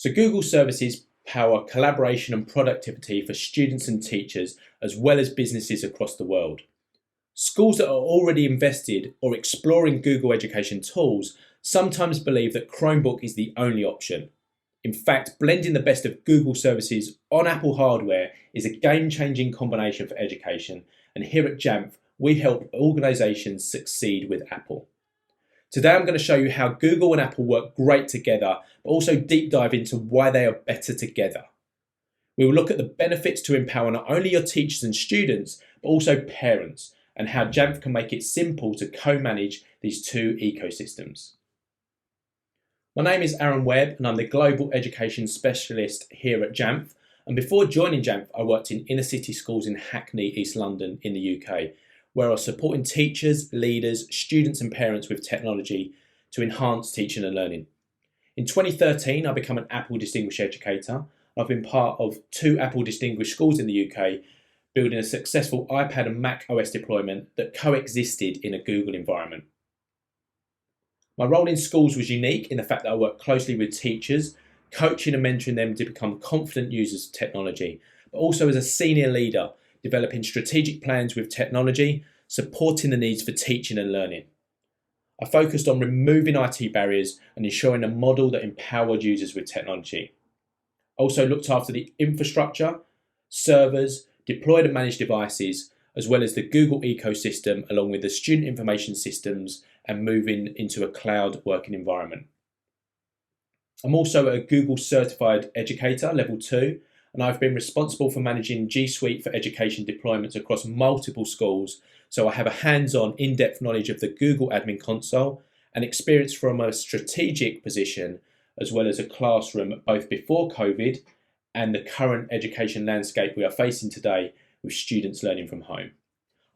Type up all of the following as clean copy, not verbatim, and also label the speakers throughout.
Speaker 1: So Google services power collaboration and productivity for students and teachers, as well as businesses across the world. Schools that are already invested or exploring Google education tools sometimes believe that Chromebook is the only option. In fact, blending the best of Google services on Apple hardware is a game-changing combination for education, and here at JAMF, we help organisations succeed with Apple. Today I'm going to show you how Google and Apple work great together, but also deep dive into why they are better together. We will look at the benefits to empower not only your teachers and students, but also parents, and how JAMF can make it simple to co-manage these two ecosystems. My name is Webb, and I'm the Global Education Specialist here at JAMF. And before joining JAMF, I worked in inner city schools in Hackney, East London in the UK, where I was supporting teachers, leaders, students and parents with technology to enhance teaching and learning. In 2013, I became an Apple Distinguished Educator. I've been part of 2 Apple Distinguished schools in the UK, building a successful iPad and Mac OS deployment that coexisted in a Google environment. My role in schools was unique in the fact that I worked closely with teachers, coaching and mentoring them to become confident users of technology, but also as a senior leader, developing strategic plans with technology, supporting the needs for teaching and learning. I focused on removing IT barriers and ensuring a model that empowered users with technology. I also looked after the infrastructure, servers, deployed and managed devices, as well as the Google ecosystem, along with the student information systems and moving into a cloud working environment. I'm also a Google Certified Educator, Level 2, and I've been responsible for managing G Suite for education deployments across multiple schools, so I have a hands-on, in-depth knowledge of the Google Admin Console and experience from a strategic position, as well as a classroom both before COVID and the current education landscape we are facing today with students learning from home.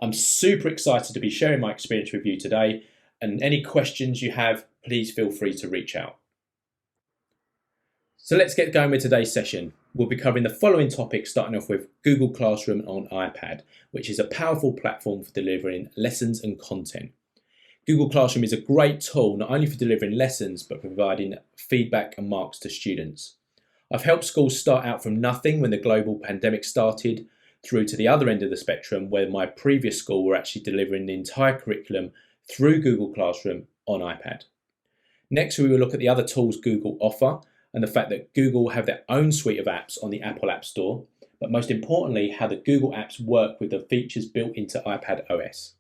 Speaker 1: I'm super excited to be sharing my experience with you today, and any questions you have, please feel free to reach out. So let's get going with today's session. We'll be covering the following topics, starting off with Google Classroom on iPad, which is a powerful platform for delivering lessons and content. Google Classroom is a great tool not only for delivering lessons, but providing feedback and marks to students. I've helped schools start out from nothing when the global pandemic started, through to the other end of the spectrum where my previous school were actually delivering the entire curriculum through Google Classroom on iPad. Next, we will look at the other tools Google offer and the fact that Google have their own suite of apps on the Apple App Store, but most importantly, how the Google apps work with the features built into iPad OS.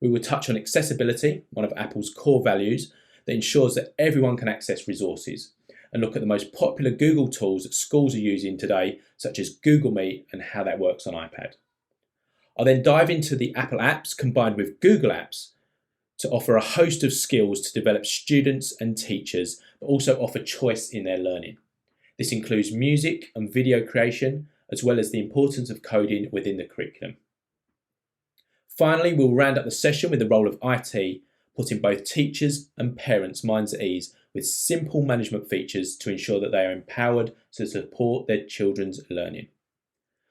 Speaker 1: We will touch on accessibility, one of Apple's core values that ensures that everyone can access resources, and look at the most popular Google tools that schools are using today, such as Google Meet and how that works on iPad. I'll then dive into the Apple apps combined with Google apps to offer a host of skills to develop students and teachers, but also offer choice in their learning. This includes music and video creation, as well as the importance of coding within the curriculum. Finally, we'll round up the session with the role of IT, putting both teachers and parents' minds at ease with simple management features to ensure that they are empowered to support their children's learning.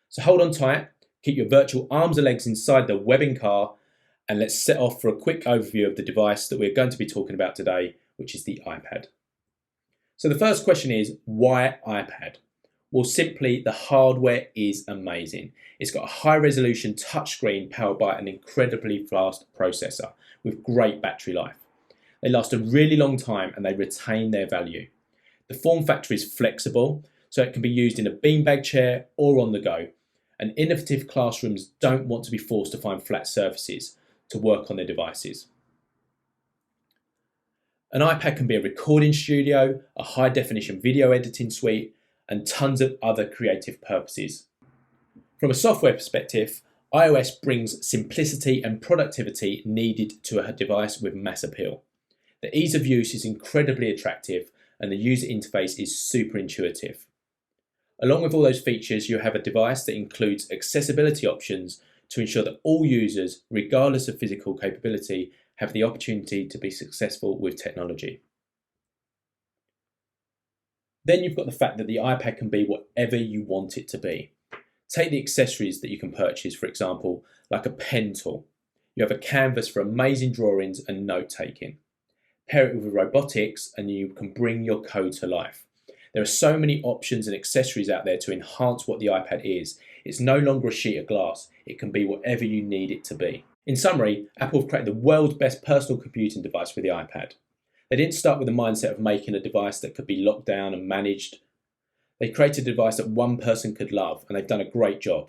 Speaker 1: So hold on tight, keep your virtual arms and legs inside the webbing car, and let's set off for a quick overview of the device that we're going to be talking about today, which is the iPad. So the first question is, why iPad? Well, simply, the hardware is amazing. It's got a high-resolution touchscreen powered by an incredibly fast processor with great battery life. They last a really long time and they retain their value. The form factor is flexible, so it can be used in a beanbag chair or on the go. And innovative classrooms don't want to be forced to find flat surfaces to work on their devices. An iPad can be a recording studio, a high-definition video editing suite, and tons of other creative purposes. From a software perspective, iOS brings simplicity and productivity needed to a device with mass appeal. The ease of use is incredibly attractive and the user interface is super intuitive. Along with all those features, you have a device that includes accessibility options to ensure that all users, regardless of physical capability, have the opportunity to be successful with technology. Then you've got the fact that the iPad can be whatever you want it to be. Take the accessories that you can purchase, for example, like a pen tool. You have a canvas for amazing drawings and note-taking. Pair it with robotics and you can bring your code to life. There are so many options and accessories out there to enhance what the iPad is. It's no longer a sheet of glass. It can be whatever you need it to be. In summary, Apple have created the world's best personal computing device with the iPad. They didn't start with the mindset of making a device that could be locked down and managed. They created a device that one person could love, and they've done a great job.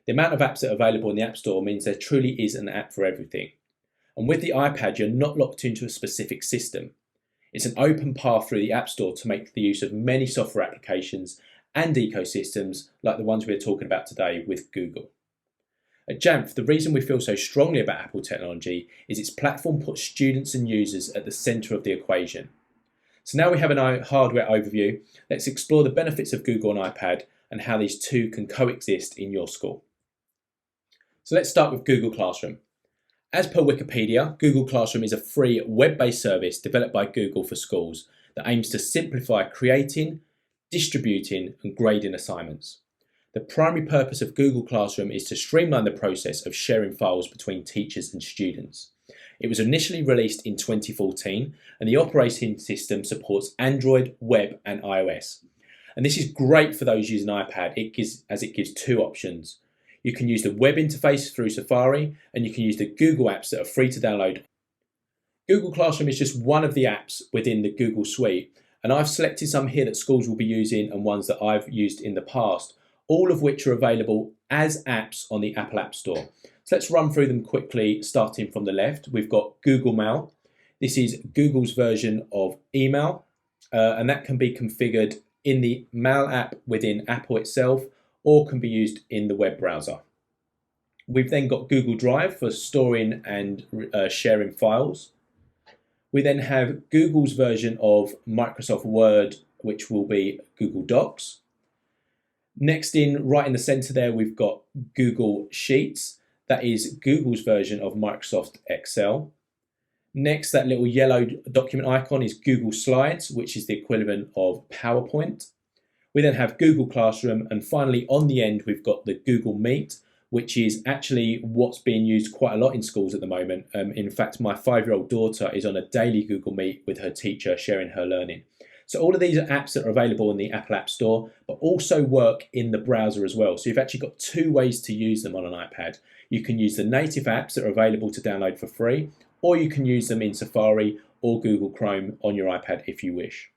Speaker 1: The amount of apps that are available in the App Store means there truly is an app for everything. And with the iPad, you're not locked into a specific system. It's an open path through the App Store to make the use of many software applications and ecosystems like the ones we're talking about today with Google. At JAMF, the reason we feel so strongly about Apple technology is its platform puts students and users at the centre of the equation. So now we have a hardware overview, let's explore the benefits of Google on iPad and how these two can coexist in your school. So let's start with Google Classroom. As per Wikipedia, Google Classroom is a free web-based service developed by Google for schools that aims to simplify creating, distributing and grading assignments. The primary purpose of Google Classroom is to streamline the process of sharing files between teachers and students. It was initially released in 2014 and the operating system supports Android, Webb and iOS. And this is great for those using iPad as it gives two options. You can use the web interface through Safari and you can use the Google apps that are free to download. Google Classroom is just one of the apps within the Google suite, and I've selected some here that schools will be using and ones that I've used in the past, all of which are available as apps on the Apple App Store. So let's run through them quickly, starting from the left. We've got Google Mail. This is Google's version of email, and that can be configured in the Mail app within Apple itself, or can be used in the web browser. We've then got Google Drive for storing and sharing files. We then have Google's version of Microsoft Word, which will be Google Docs. Next right in the center there, we've got Google Sheets. That is Google's version of Microsoft Excel. Next, that little yellow document icon is Google Slides, which is the equivalent of PowerPoint. We then have Google Classroom, and finally on the end we've got the Google Meet, which is actually what's being used quite a lot in schools at the moment. In fact, my 5-year-old daughter is on a daily Google Meet with her teacher sharing her learning. So all of these are apps that are available in the Apple App Store, but also work in the browser as well. So you've actually got two ways to use them on an iPad. You can use the native apps that are available to download for free, or you can use them in Safari or Google Chrome on your iPad if you wish.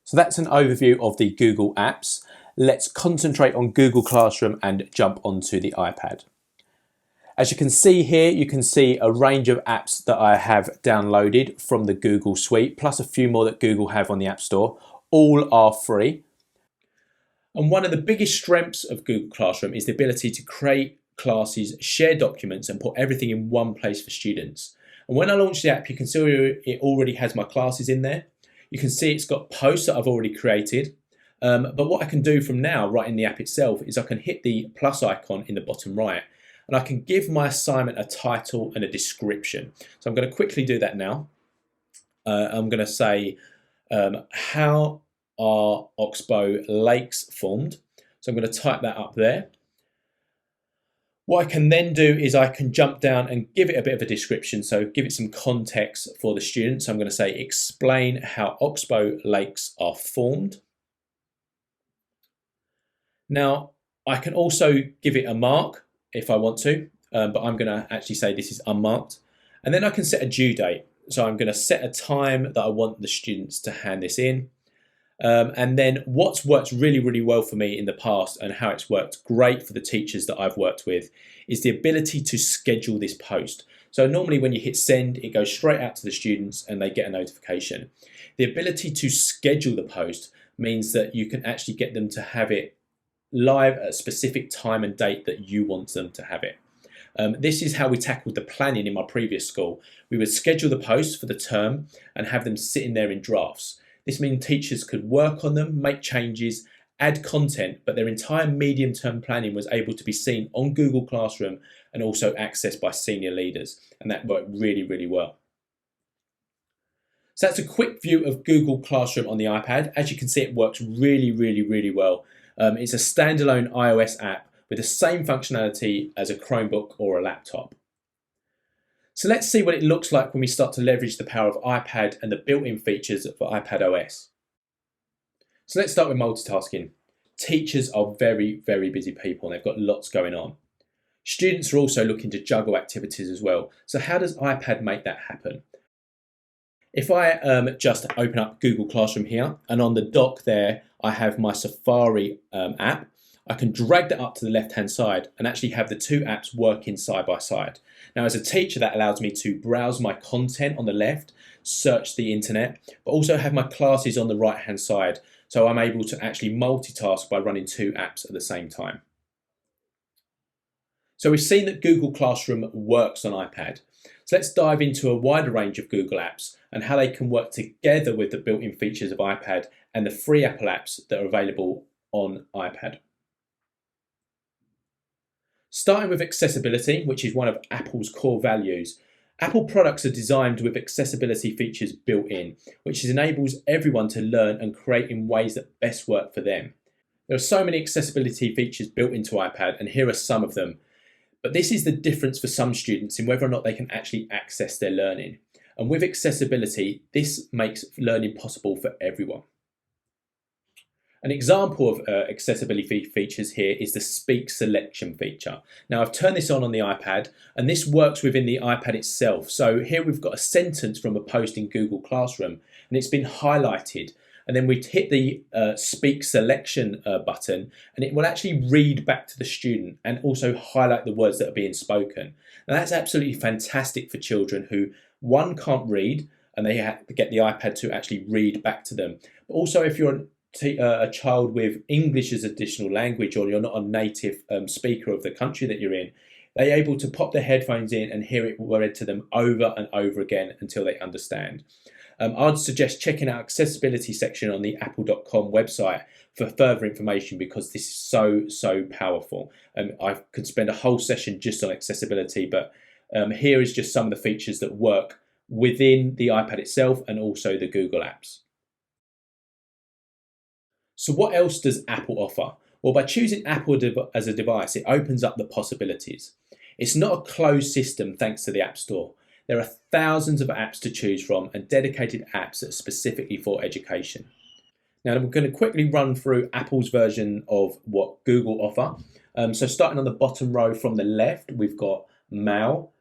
Speaker 1: So that's an overview of the Google apps. Let's concentrate on Google Classroom and jump onto the iPad. As you can see here, you can see a range of apps that I have downloaded from the Google suite, plus a few more that Google have on the App Store. All are free. And one of the biggest strengths of Google Classroom is the ability to create classes, share documents and put everything in one place for students. And when I launch the app, you can see it already has my classes in there. You can see it's got posts that I've already created. But what I can do from now, right in the app itself, is I can hit the plus icon in the bottom right and I can give my assignment a title and a description. So I'm going to quickly do that now. I'm going to say, how are Oxbow lakes formed? So I'm going to type that up there. What I can then do is I can jump down and give it a bit of a description, so give it some context for the students. So I'm going to say, explain how Oxbow lakes are formed. Now, I can also give it a mark if I want to, but I'm going to actually say this is unmarked. And then I can set a due date. So I'm going to set a time that I want the students to hand this in. And then what's worked really, really well for me in the past and how it's worked great for the teachers that I've worked with is the ability to schedule this post. So normally when you hit send, it goes straight out to the students and they get a notification. The ability to schedule the post means that you can actually get them to have it live at a specific time and date that you want them to have it. This is how we tackled the planning in my previous school. We would schedule the posts for the term and have them sitting there in drafts. This means teachers could work on them, make changes, add content, but their entire medium-term planning was able to be seen on Google Classroom and also accessed by senior leaders. And that worked really, really well. So that's a quick view of Google Classroom on the iPad. As you can see, it works really, really, really well. It's a standalone iOS app with the same functionality as a Chromebook or a laptop. So let's see what it looks like when we start to leverage the power of iPad and the built-in features for iPad OS. So let's start with multitasking. Teachers are very, very busy people and they've got lots going on. Students are also looking to juggle activities as well. So how does iPad make that happen? If I just open up Google Classroom here, and on the dock there, I have my Safari app, I can drag that up to the left-hand side and actually have the two apps working side by side. Now, as a teacher, that allows me to browse my content on the left, search the internet, but also have my classes on the right-hand side. So I'm able to actually multitask by running two apps at the same time. So we've seen that Google Classroom works on iPad. So let's dive into a wider range of Google apps and how they can work together with the built-in features of iPad and the free Apple apps that are available on iPad. Starting with accessibility, which is one of Apple's core values. Apple products are designed with accessibility features built in, which enables everyone to learn and create in ways that best work for them. There are so many accessibility features built into iPad, and here are some of them. But this is the difference for some students in whether or not they can actually access their learning. And with accessibility, this makes learning possible for everyone. An example of accessibility features here is the Speak Selection feature. Now I've turned this on the iPad, and this works within the iPad itself. So here we've got a sentence from a post in Google Classroom, and it's been highlighted. And then we hit the Speak Selection button, and it will actually read back to the student and also highlight the words that are being spoken. Now that's absolutely fantastic for children who, one, can't read, and they have to get the iPad to actually read back to them. But also if you're a child with English as additional language, or you're not a native speaker of the country that you're in, they're able to pop their headphones in and hear it read to them over and over again until they understand. I'd suggest checking out accessibility section on the apple.com website for further information, because this is so powerful. I could spend a whole session just on accessibility, but here is just some of the features that work within the iPad itself and also the Google apps. So what else does Apple offer? Well, by choosing Apple as a device, it opens up the possibilities. It's not a closed system thanks to the App Store. There are thousands of apps to choose from and dedicated apps that are specifically for education. Now we're going to quickly run through Apple's version of what Google offer. So starting on the bottom row from the left, we've got Mail,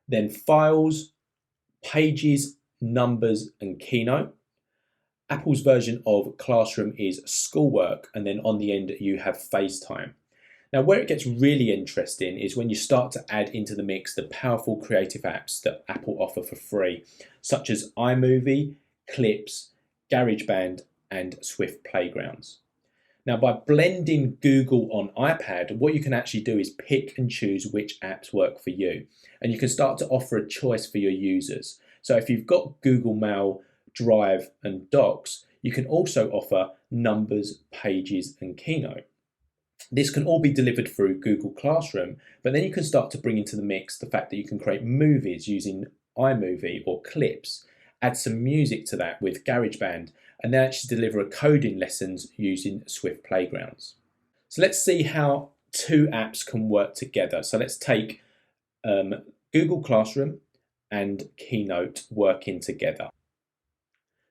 Speaker 1: then Files, Pages, Numbers and Keynote. Apple's version of Classroom is Schoolwork, and then on the end you have FaceTime. Now where it gets really interesting is when you start to add into the mix the powerful creative apps that Apple offer for free, such as iMovie, Clips, GarageBand and Swift Playgrounds. Now by blending Google on iPad, what you can actually do is pick and choose which apps work for you, and you can start to offer a choice for your users. So if you've got Google Mail, Drive and Docs, you can also offer Numbers, Pages and Keynote. This can all be delivered through Google Classroom, but then you can start to bring into the mix the fact that you can create movies using iMovie or Clips, add some music to that with GarageBand, and then actually deliver coding lessons using Swift Playgrounds. So let's see how two apps can work together. So let's take Google Classroom and Keynote working together.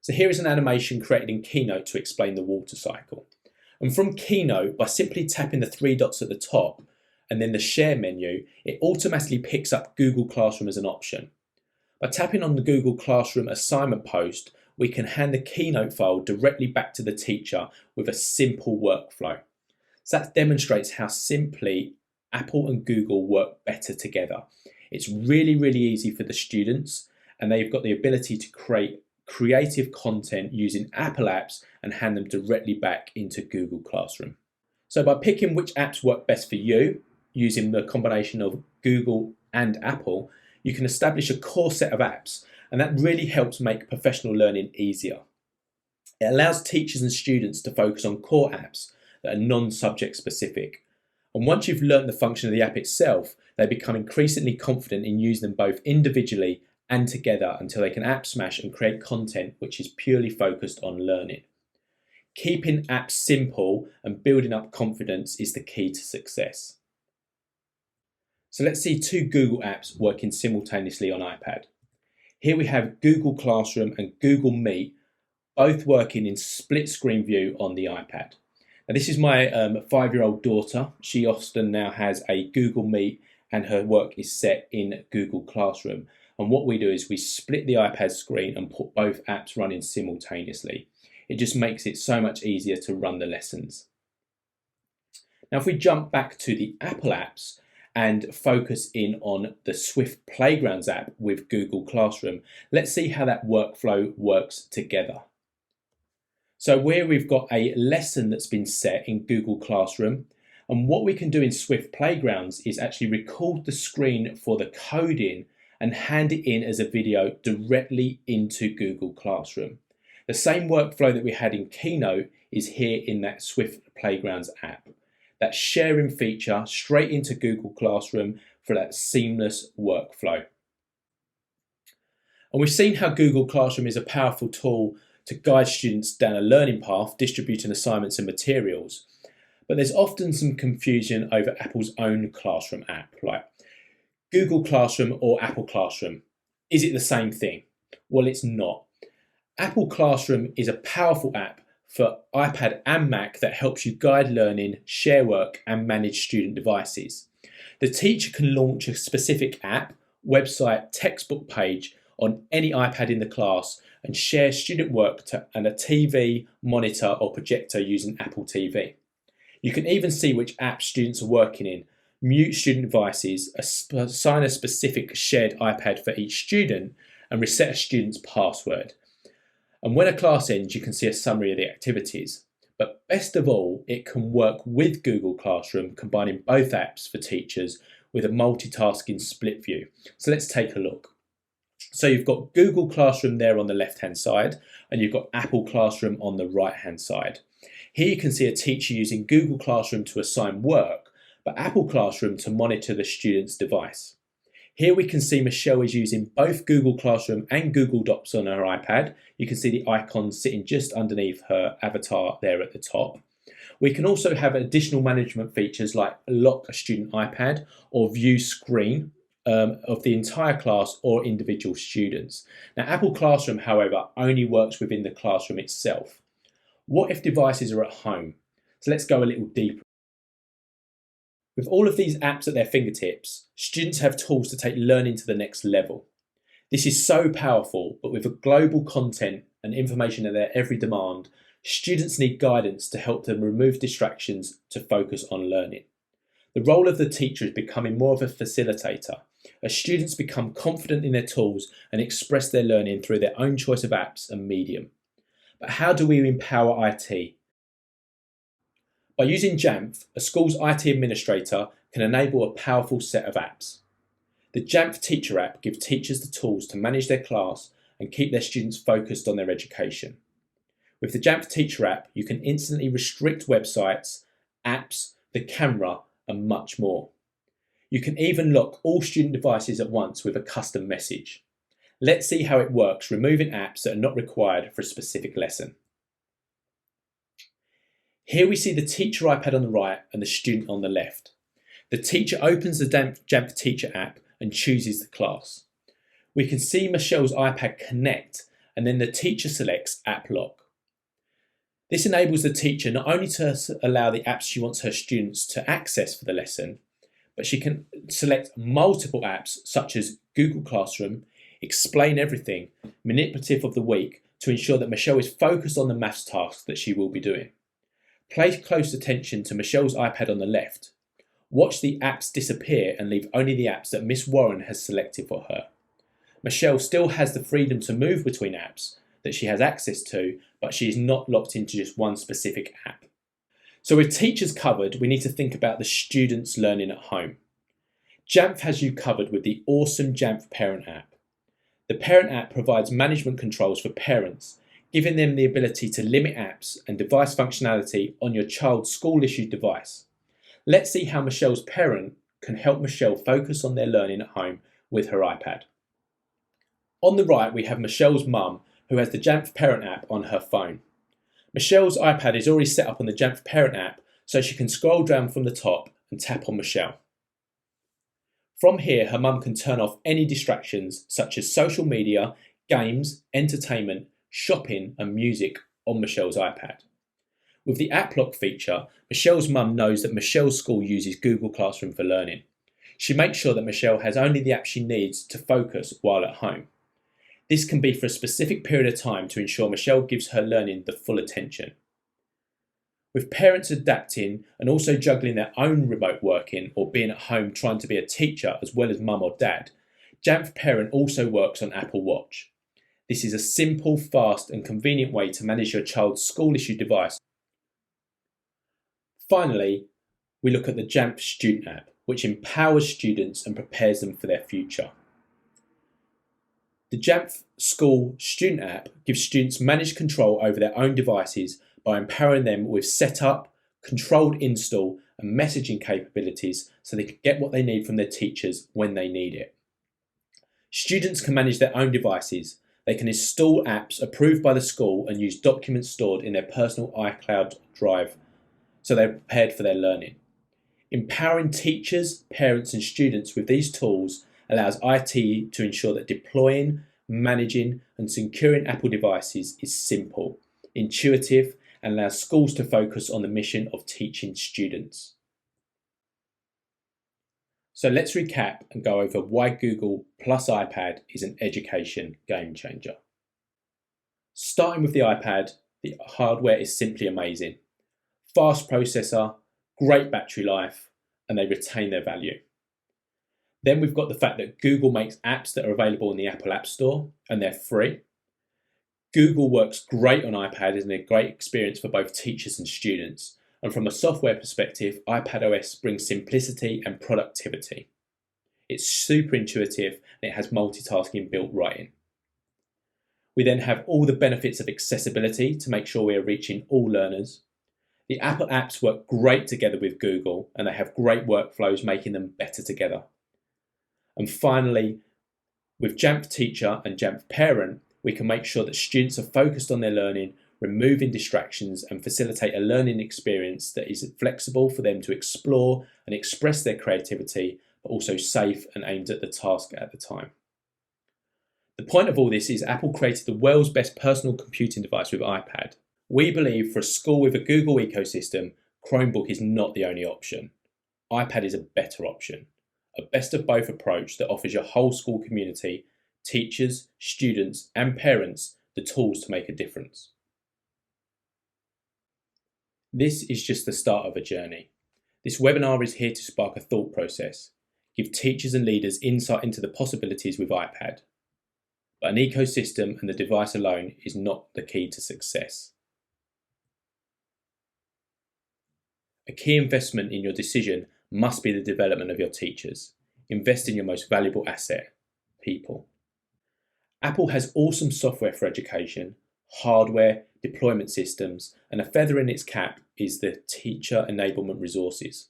Speaker 1: So here is an animation created in Keynote to explain the water cycle. And from Keynote, by simply tapping the three dots at the top and then the share menu, it automatically picks up Google Classroom as an option. By tapping on the Google Classroom assignment post, we can hand the Keynote file directly back to the teacher with a simple workflow. So that demonstrates how simply Apple and Google work better together. It's really easy for the students, and they've got the ability to create creative content using Apple apps and hand them directly back into Google Classroom. So by picking which apps work best for you, using the combination of Google and Apple, you can establish a core set of apps, and that really helps make professional learning easier. It allows teachers and students to focus on core apps that are non-subject specific. And once you've learned the function of the app itself, they become increasingly confident in using them both individually and together until they can app smash and create content which is purely focused on learning. Keeping apps simple and building up confidence is the key to success. So let's see two Google apps working simultaneously on iPad. Here we have Google Classroom and Google Meet both working in split screen view on the iPad. Now, this is my 5-year-old daughter. She often now has a Google Meet and her work is set in Google Classroom. And what we do is we split the iPad screen and put both apps running simultaneously. It just makes it so much easier to run the lessons. Now, if we jump back to the Apple apps and focus in on the Swift Playgrounds app with Google Classroom, let's see how that workflow works together. So where we've got a lesson that's been set in Google Classroom, and what we can do in Swift Playgrounds is actually record the screen for the coding and hand it in as a video directly into Google Classroom. The same workflow that we had in Keynote is here in that Swift Playgrounds app. That sharing feature straight into Google Classroom for that seamless workflow. And we've seen how Google Classroom is a powerful tool to guide students down a learning path, distributing assignments and materials. But there's often some confusion over Apple's own Classroom app, like Google Classroom or Apple Classroom. Is it the same thing? Well, it's not. Apple Classroom is a powerful app for iPad and Mac that helps you guide learning, share work, and manage student devices. The teacher can launch a specific app, website, textbook page on any iPad in the class and share student work to a TV, monitor, or projector using Apple TV. You can even see which apps students are working in, mute student devices, assign a specific shared iPad for each student, and reset a student's password. And when a class ends, you can see a summary of the activities. But best of all, it can work with Google Classroom, combining both apps for teachers with a multitasking split view. So let's take a look. So you've got Google Classroom there on the left-hand side, and you've got Apple Classroom on the right-hand side. Here you can see a teacher using Google Classroom to assign work, but Apple Classroom to monitor the student's device. Here we can see Michelle is using both Google Classroom and Google Docs on her iPad. You can see the icon sitting just underneath her avatar there at the top. We can also have additional management features like lock a student iPad or view screen of the entire class or individual students. Now, Apple Classroom, however, only works within the classroom itself. What if devices are at home? So let's go a little deeper. With all of these apps at their fingertips, students have tools to take learning to the next level. This is so powerful, but with a global content and information at their every demand, students need guidance to help them remove distractions to focus on learning. The role of the teacher is becoming more of a facilitator, as students become confident in their tools and express their learning through their own choice of apps and medium. But how do we empower IT? By using JAMF, a school's IT administrator can enable a powerful set of apps. The JAMF Teacher app gives teachers the tools to manage their class and keep their students focused on their education. With the JAMF Teacher app, you can instantly restrict websites, apps, the camera, and much more. You can even lock all student devices at once with a custom message. Let's see how it works removing apps that are not required for a specific lesson. Here we see the teacher iPad on the right and the student on the left. The teacher opens the JAMF Teacher app and chooses the class. We can see Michelle's iPad connect, and then the teacher selects App Lock. This enables the teacher not only to allow the apps she wants her students to access for the lesson, but she can select multiple apps such as Google Classroom, Explain Everything, Manipulative of the Week to ensure that Michelle is focused on the maths tasks that she will be doing. Pay close attention to Michelle's iPad on the left. Watch the apps disappear and leave only the apps that Miss Warren has selected for her. Michelle still has the freedom to move between apps that she has access to, but she is not locked into just one specific app. So with teachers covered, we need to think about the students learning at home. JAMF has you covered with the awesome JAMF Parent app. The Parent app provides management controls for parents, giving them the ability to limit apps and device functionality on your child's school-issued device. Let's see how Michelle's parent can help Michelle focus on their learning at home with her iPad. On the right, we have Michelle's mum, who has the JAMF Parent app on her phone. Michelle's iPad is already set up on the JAMF Parent app, so she can scroll down from the top and tap on Michelle. From here, her mum can turn off any distractions such as social media, games, entertainment, shopping and music on Michelle's iPad. With the app lock feature, Michelle's mum knows that Michelle's school uses Google Classroom for learning. She makes sure that Michelle has only the app she needs to focus while at home. This can be for a specific period of time to ensure Michelle gives her learning the full attention. With parents adapting and also juggling their own remote working or being at home trying to be a teacher as well as mum or dad, JAMF Parent also works on Apple Watch. This is a simple, fast and convenient way to manage your child's school-issued device. Finally, we look at the JAMF Student app, which empowers students and prepares them for their future. The JAMF School Student app gives students managed control over their own devices by empowering them with setup, controlled install and messaging capabilities so they can get what they need from their teachers when they need it. Students can manage their own devices. They can install apps approved by the school and use documents stored in their personal iCloud drive so they're prepared for their learning. Empowering teachers, parents and students with these tools allows IT to ensure that deploying, managing and securing Apple devices is simple, intuitive and allows schools to focus on the mission of teaching students. So let's recap and go over why Google plus iPad is an education game changer. Starting with the iPad, the hardware is simply amazing. Fast processor, great battery life, and they retain their value. Then we've got the fact that Google makes apps that are available in the Apple App Store and they're free. Google works great on iPad and is a great experience for both teachers and students. And from a software perspective, iPadOS brings simplicity and productivity. It's super intuitive and it has multitasking built right in. We then have all the benefits of accessibility to make sure we are reaching all learners. The Apple apps work great together with Google and they have great workflows making them better together. And finally, with JAMF Teacher and JAMF Parent, we can make sure that students are focused on their learning, removing distractions and facilitate a learning experience that is flexible for them to explore and express their creativity, but also safe and aimed at the task at the time. The point of all this is Apple created the world's best personal computing device with iPad. We believe for a school with a Google ecosystem, Chromebook is not the only option. iPad is a better option, a best of both approach that offers your whole school community, teachers, students and parents the tools to make a difference. This is just the start of a journey. This webinar is here to spark a thought process, give teachers and leaders insight into the possibilities with iPad. But an ecosystem and the device alone is not the key to success. A key investment in your decision must be the development of your teachers. Invest in your most valuable asset, people. Apple has awesome software for education, hardware, deployment systems, and a feather in its cap is the teacher enablement resources.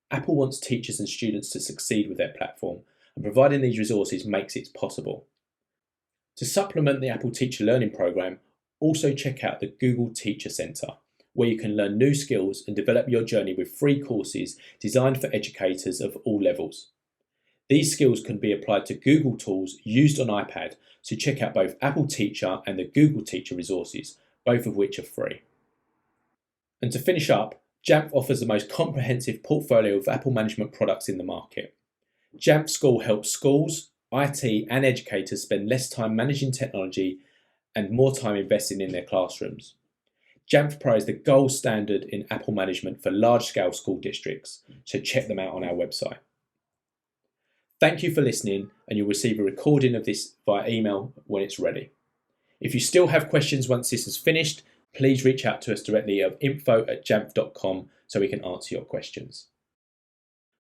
Speaker 1: Apple wants teachers and students to succeed with their platform, and providing these resources makes it possible. To supplement the Apple Teacher Learning Program, also check out the Google Teacher Center, where you can learn new skills and develop your journey with free courses designed for educators of all levels. These skills can be applied to Google tools used on iPad, so check out both Apple Teacher and the Google Teacher resources, both of which are free. And to finish up, JAMF offers the most comprehensive portfolio of Apple management products in the market. JAMF School helps schools, IT and educators spend less time managing technology and more time investing in their classrooms. JAMF Pro is the gold standard in Apple management for large-scale school districts, so check them out on our website. Thank you for listening, and you'll receive a recording of this via email when it's ready. If you still have questions once this is finished, please reach out to us directly at info@jamf.com so we can answer your questions.